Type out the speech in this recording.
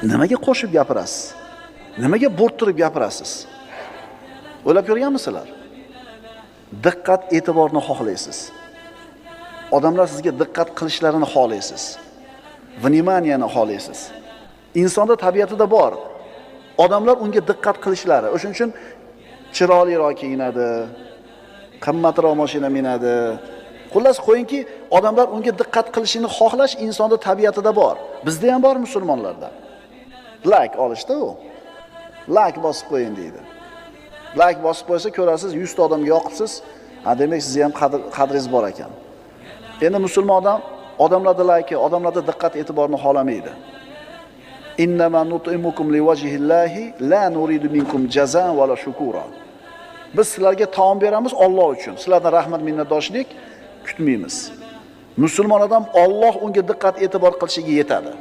Nimaga qo'shib gapirasiz? Nimaga bo'rttirib gapirasiz? O'ylab ko'rganmisizlar? Diqqat, e'tiborni xohlaysiz. Odamlar sizga diqqat qilishlarini xohlaysiz. Vnimaniyani xohlaysiz. Insonda tabiatida bor. Odamlar unga diqqat qilishlari. O'shuning uchun chiroyliroq kiyinadi, qimmatroq mashina minadi. Xullas qo'yingki, odamlar unga diqqat qilishini xohlash insonda tabiatida bor. Bizda ham bor musulmonlarda. Like olishda u. Like bosib qo'ying deydi. Like bosib qo'ysa ko'rasiz 100 ta odamga yoqibsiz. Ha, demak sizga ham qadringiz bor ekan. Endi musulmon odamlarda like, odamlarda diqqat e'tiborni xohlamaydi. Innama nut'imukum liwajhillahi la nuridu minkum jazaan wala shukura. Biz sizlarga taom beramiz Alloh uchun. Sizlardan rahmat minnatdorchilik kutmaymiz. Musulmon odam Alloh unga diqqat e'tibor qilishiga yetadi.